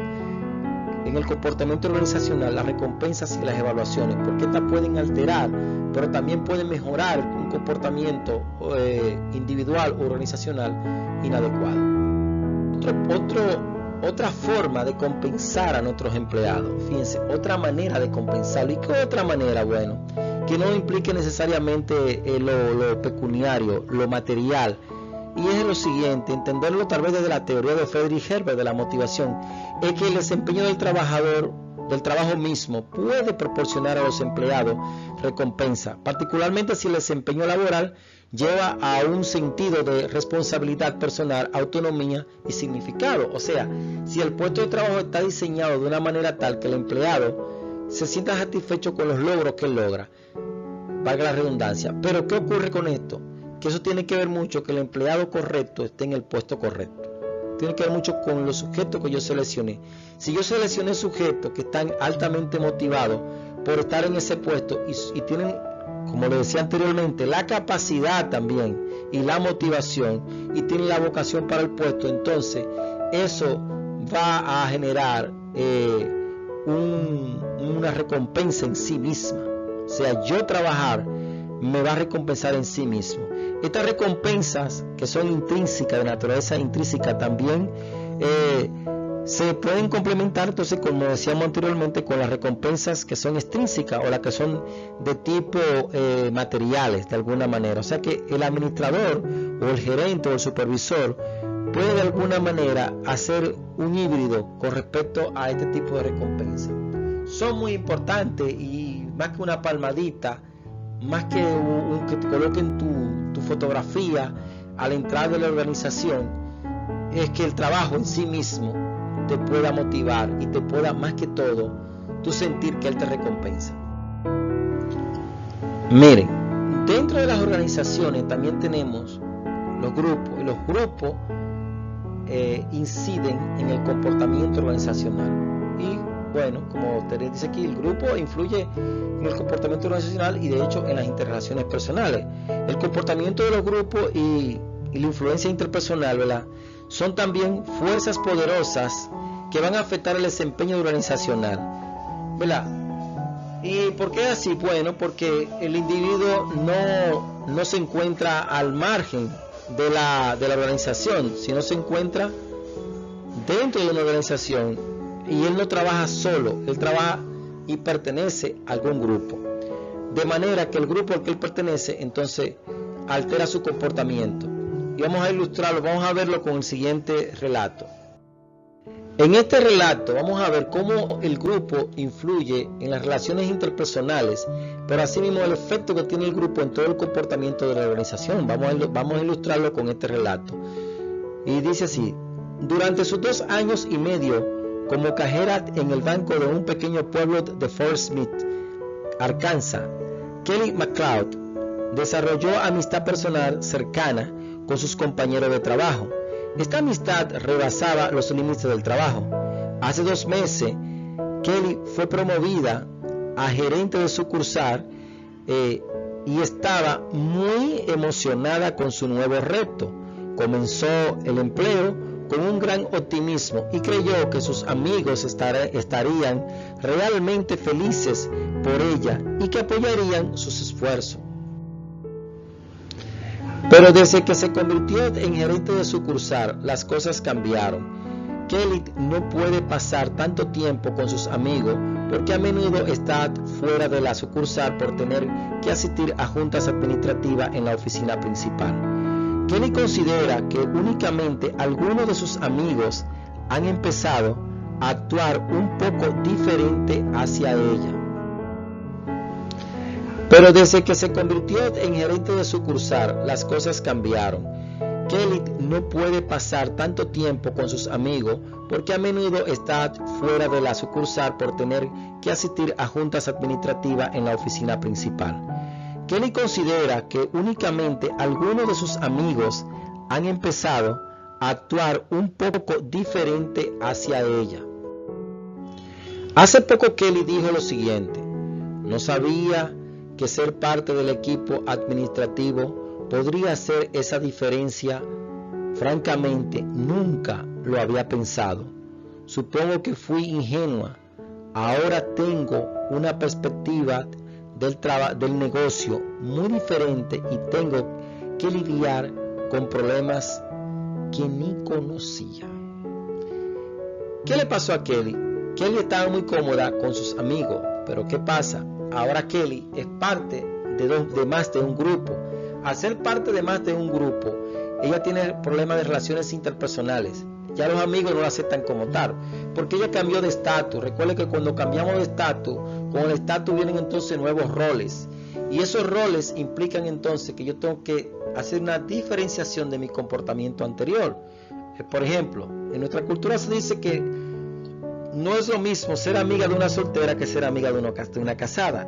en el comportamiento organizacional las recompensas y las evaluaciones, porque estas pueden alterar, pero también pueden mejorar un comportamiento individual o organizacional inadecuado. Otra forma de compensar a nuestros empleados, fíjense, otra manera de compensarlo. ¿Y qué otra manera? Bueno, que no implique necesariamente lo pecuniario, lo material. Y es lo siguiente, entenderlo tal vez desde la teoría de Friedrich Herbert de la motivación, es que el desempeño del trabajador, del trabajo mismo, puede proporcionar a los empleados recompensa, particularmente si el desempeño laboral lleva a un sentido de responsabilidad personal, autonomía y significado. O sea, si el puesto de trabajo está diseñado de una manera tal que el empleado se sienta satisfecho con los logros que él logra, valga la redundancia. Pero ¿qué ocurre con esto? Que eso tiene que ver mucho que el empleado correcto esté en el puesto correcto. Tiene que ver mucho con los sujetos que yo seleccioné. Si yo seleccioné sujetos que están altamente motivados por estar en ese puesto y tienen, como le decía anteriormente, la capacidad también y la motivación y tienen la vocación para el puesto, entonces eso va a generar una recompensa en sí misma. O sea, yo trabajar me va a recompensar en sí mismo. Estas recompensas que son intrínsecas, de naturaleza intrínseca también, se pueden complementar, entonces, como decíamos anteriormente, con las recompensas que son extrínsecas o las que son de tipo materiales, de alguna manera. O sea que el administrador o el gerente o el supervisor puede de alguna manera hacer un híbrido con respecto a este tipo de recompensas. Son muy importantes y más que una palmadita, más que que te coloquen tu fotografía al entrar de la organización, es que el trabajo en sí mismo te pueda motivar y te pueda, más que todo, tú sentir que él te recompensa. Miren, dentro de las organizaciones también tenemos los grupos, y los grupos inciden en el comportamiento organizacional. Y bueno, como te dice aquí, el grupo influye en el comportamiento organizacional y de hecho en las interrelaciones personales. El comportamiento de los grupos y la influencia interpersonal, ¿verdad?, son también fuerzas poderosas que van a afectar el desempeño organizacional, ¿verdad? ¿Y por qué así? Bueno, porque el individuo no se encuentra al margen de la organización, sino se encuentra dentro de una organización y él no trabaja solo, él trabaja y pertenece a algún grupo. De manera que el grupo al que él pertenece entonces altera su comportamiento. Y vamos a ilustrarlo, vamos a verlo con el siguiente relato. En este relato vamos a ver cómo el grupo influye en las relaciones interpersonales, pero asimismo el efecto que tiene el grupo en todo el comportamiento de la organización. Vamos a ilustrarlo con este relato. Y dice así: durante sus 2 años y medio como cajera en el banco de un pequeño pueblo de Fort Smith, Arkansas, Kelly McLeod desarrolló amistad personal cercana con sus compañeros de trabajo. Esta amistad rebasaba los límites del trabajo. Hace 2 meses, Kelly fue promovida a gerente de sucursal y estaba muy emocionada con su nuevo reto. Comenzó el empleo con un gran optimismo y creyó que sus amigos estarían realmente felices por ella y que apoyarían sus esfuerzos. Pero desde que se convirtió en gerente de sucursal, las cosas cambiaron. Kelly no puede pasar tanto tiempo con sus amigos porque a menudo está fuera de la sucursal por tener que asistir a juntas administrativas en la oficina principal. Kelly considera que únicamente algunos de sus amigos han empezado a actuar un poco diferente hacia ella. Pero desde que se convirtió en gerente de sucursal, las cosas cambiaron. Kelly no puede pasar tanto tiempo con sus amigos porque a menudo está fuera de la sucursal por tener que asistir a juntas administrativas en la oficina principal. Kelly considera que únicamente algunos de sus amigos han empezado a actuar un poco diferente hacia ella. Hace poco Kelly dijo lo siguiente: no sabía que ser parte del equipo administrativo podría hacer esa diferencia. Francamente, nunca lo había pensado. Supongo que fui ingenua. Ahora tengo una perspectiva del negocio muy diferente y tengo que lidiar con problemas que ni conocía. ¿Qué le pasó a Kelly? Kelly estaba muy cómoda con sus amigos, pero ¿qué pasa? Ahora Kelly es parte de más de un grupo. Al ser parte de más de un grupo, ella tiene problemas de relaciones interpersonales. Ya los amigos no la aceptan como tal, porque ella cambió de estatus. Recuerde que cuando cambiamos de estatus, con el estatus vienen entonces nuevos roles. Y esos roles implican entonces que yo tengo que hacer una diferenciación de mi comportamiento anterior. Por ejemplo, en nuestra cultura se dice que no es lo mismo ser amiga de una soltera que ser amiga de una casada.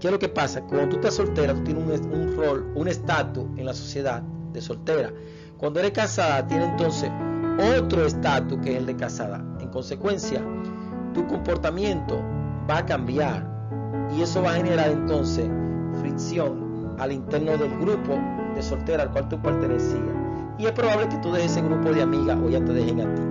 ¿Qué es lo que pasa? Cuando tú estás soltera, tú tienes un rol, un estatus en la sociedad de soltera. Cuando eres casada, tienes entonces otro estatus que es el de casada. En consecuencia, tu comportamiento va a cambiar y eso va a generar entonces fricción al interno del grupo de soltera al cual tú pertenecías. Y es probable que tú dejes ese grupo de amigas o ya te dejen a ti.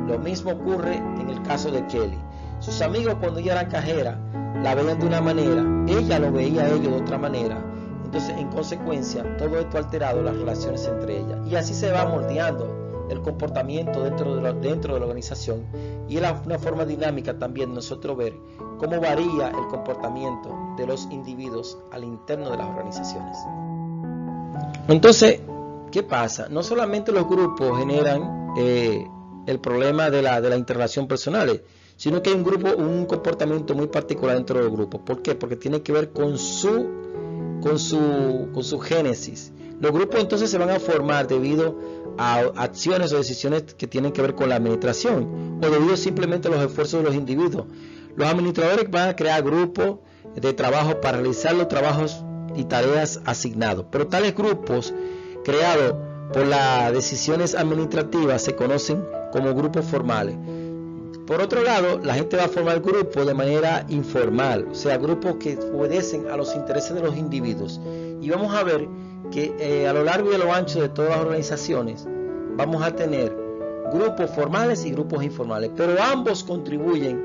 Lo mismo ocurre en el caso de Kelly. Sus amigos cuando ella era cajera la veían de una manera, ella lo veía a ellos de otra manera. Entonces, en consecuencia, todo esto ha alterado las relaciones entre ellas. Y así se va moldeando el comportamiento dentro de la organización. Y es una forma dinámica también nosotros ver cómo varía el comportamiento de los individuos al interno de las organizaciones. Entonces, ¿qué pasa? No solamente los grupos generan el problema de la interrelación personal, sino que hay un comportamiento muy particular dentro del grupo. ¿Por qué? Porque tiene que ver con su génesis. Los grupos entonces se van a formar debido a acciones o decisiones que tienen que ver con la administración o debido simplemente a los esfuerzos de los individuos. Los administradores van a crear grupos de trabajo para realizar los trabajos y tareas asignados, pero tales grupos creados por las decisiones administrativas se conocen como grupos formales. Por otro lado, la gente va a formar grupos de manera informal, o sea, grupos que obedecen a los intereses de los individuos. Y vamos a ver que a lo largo y a lo ancho de todas las organizaciones vamos a tener grupos formales y grupos informales, pero ambos contribuyen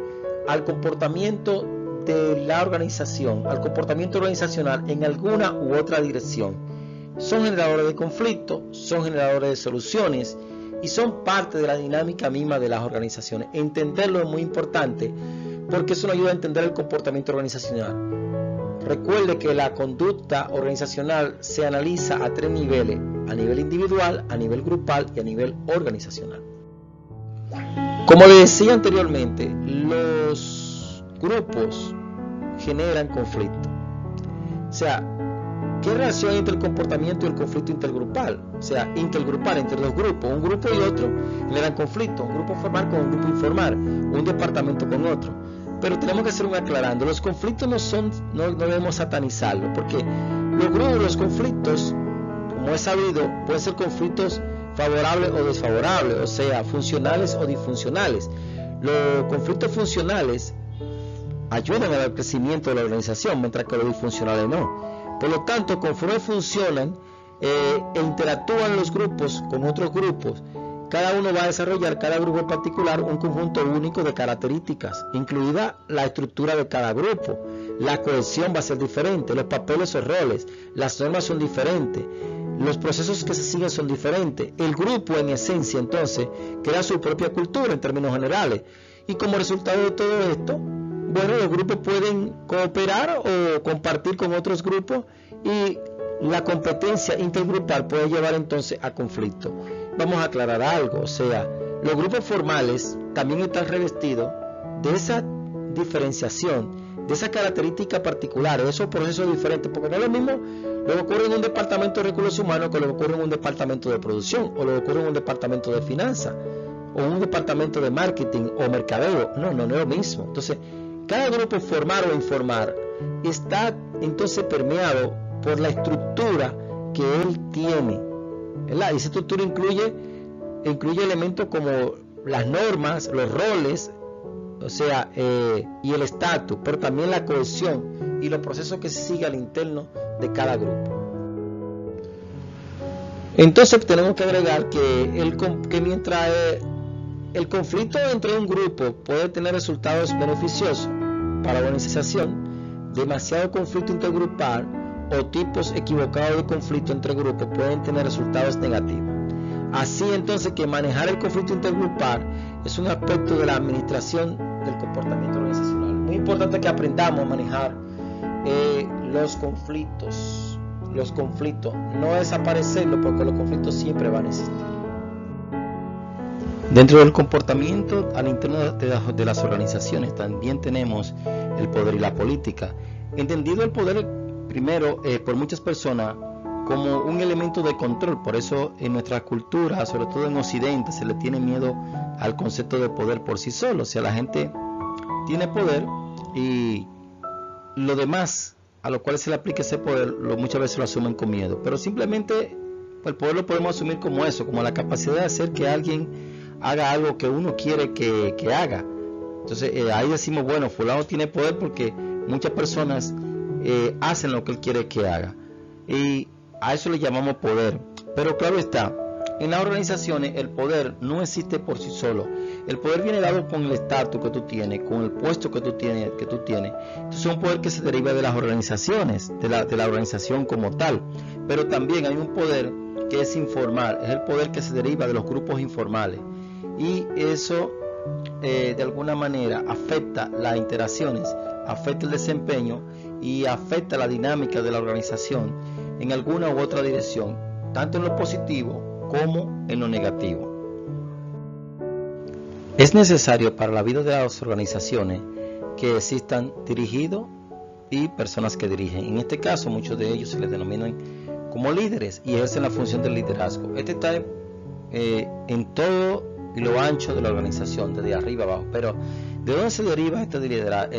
al comportamiento de la organización, al comportamiento organizacional en alguna u otra dirección. Son generadores de conflictos, son generadores de soluciones y son parte de la dinámica misma de las organizaciones. Entenderlo es muy importante porque eso nos ayuda a entender el comportamiento organizacional. Recuerde que la conducta organizacional se analiza a 3 niveles: a nivel individual, a nivel grupal y a nivel organizacional. Como les decía anteriormente, los grupos generan conflicto. O sea, ¿qué relación hay entre el comportamiento y el conflicto intergrupal? O sea, intergrupal, entre dos grupos, un grupo y otro generan conflicto, un grupo formal con un grupo informal, un departamento con otro. Pero tenemos que hacer un aclarando. Los conflictos no debemos satanizarlos, porque los conflictos, como es sabido, pueden ser conflictos favorables o desfavorables, o sea, funcionales o disfuncionales. Los conflictos funcionales ayudan al crecimiento de la organización, mientras que los disfuncionales no. Por lo tanto, conforme funcionan e interactúan los grupos con otros grupos, cada uno va a desarrollar, cada grupo en particular, un conjunto único de características, incluida la estructura de cada grupo. La cohesión va a ser diferente, los papeles o roles, las normas son diferentes, los procesos que se siguen son diferentes. El grupo, en esencia, entonces, crea su propia cultura en términos generales. Y como resultado de todo esto, bueno, los grupos pueden cooperar o compartir con otros grupos y la competencia intergrupal puede llevar entonces a conflicto. Vamos a aclarar algo, o sea, los grupos formales también están revestidos de esa diferenciación, de esa característica particular, de esos procesos diferentes, porque no es lo mismo lo que ocurre en un departamento de recursos humanos que lo que ocurre en un departamento de producción, o lo que ocurre en un departamento de finanzas, o un departamento de marketing o mercadeo. No es lo mismo. Entonces, cada grupo formal o informal está entonces permeado por la estructura que él tiene, ¿verdad? Y esa estructura incluye elementos como las normas, los roles, o sea, y el estatus, pero también la cohesión y los procesos que se siguen al interno de cada grupo. Entonces tenemos que agregar que mientras El conflicto entre un grupo puede tener resultados beneficiosos para la organización. Demasiado conflicto intergrupal o tipos equivocados de conflicto entre grupos pueden tener resultados negativos. Así entonces que manejar el conflicto intergrupal es un aspecto de la administración del comportamiento organizacional. Muy importante que aprendamos a manejar los conflictos, no desaparecerlos, porque los conflictos siempre van a existir. Dentro del comportamiento al interno de las organizaciones también tenemos el poder y la política. Entendido el poder primero por muchas personas como un elemento de control. Por eso en nuestra cultura, sobre todo en Occidente, se le tiene miedo al concepto de poder por sí solo. O sea, la gente tiene poder y lo demás a lo cual se le aplica ese poder muchas veces lo asumen con miedo. Pero simplemente el poder lo podemos asumir como eso, como la capacidad de hacer que alguien haga algo que uno quiere que haga. Entonces ahí decimos, bueno, fulano tiene poder porque muchas personas hacen lo que él quiere que haga. Y a eso le llamamos poder. Pero claro está, en las organizaciones el poder no existe por sí solo. El poder viene dado con el estatus que tú tienes, con el puesto que tú tienes. Entonces es un poder que se deriva de las organizaciones, de la organización como tal. Pero también hay un poder que es informal, es el poder que se deriva de los grupos informales. Y eso de alguna manera afecta las interacciones, afecta el desempeño y afecta la dinámica de la organización en alguna u otra dirección, tanto en lo positivo como en lo negativo. Es necesario para la vida de las organizaciones que existan dirigidos y personas que dirigen. En este caso, muchos de ellos se les denominan como líderes y ejercen la función del liderazgo. Este está en todo lo ancho de la organización, desde arriba abajo. Pero ¿de dónde se deriva este liderazgo?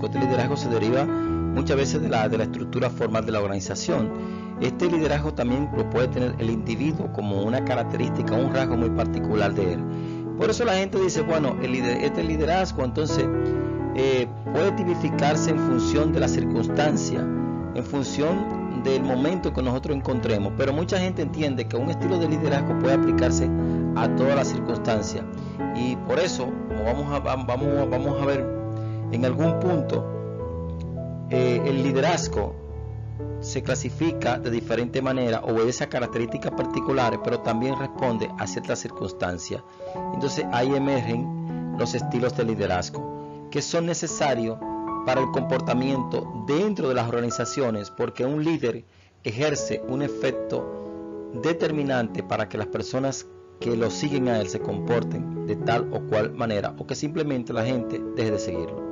Este liderazgo se deriva muchas veces de la estructura formal de la organización. Este liderazgo también lo puede tener el individuo como una característica, un rasgo muy particular de él. Por eso la gente dice, bueno, este liderazgo entonces puede tipificarse en función de la circunstancia, en función del momento que nosotros encontremos. Pero mucha gente entiende que un estilo de liderazgo puede aplicarse a todas las circunstancias. Y por eso, como vamos a ver en algún punto, el liderazgo se clasifica de diferente manera, obedece a características particulares, pero también responde a ciertas circunstancias. Entonces ahí emergen los estilos de liderazgo que son necesarios para el comportamiento dentro de las organizaciones, porque un líder ejerce un efecto determinante para que las personas que lo siguen a él se comporten de tal o cual manera, o que simplemente la gente deje de seguirlo.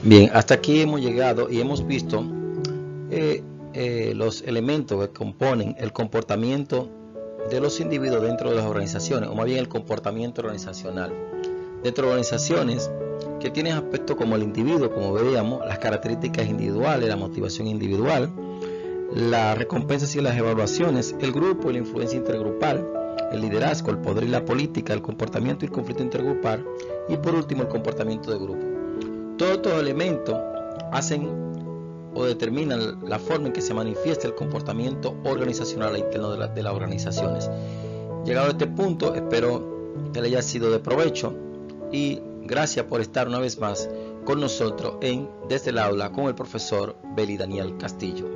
Bien, hasta aquí hemos llegado y hemos visto los elementos que componen el comportamiento de los individuos dentro de las organizaciones, o más bien el comportamiento organizacional. Dentro de organizaciones que tienen aspectos como el individuo, como veíamos, las características individuales, la motivación individual, las recompensas y las evaluaciones, el grupo y la influencia intergrupal, el liderazgo, el poder y la política, el comportamiento y el conflicto intergrupal, y por último el comportamiento de grupo. Todos estos elementos hacen o determinan la forma en que se manifiesta el comportamiento organizacional interno de las organizaciones. Llegado a este punto, espero que le haya sido de provecho y gracias por estar una vez más con nosotros en Desde el Aula con el profesor Beli Daniel Castillo.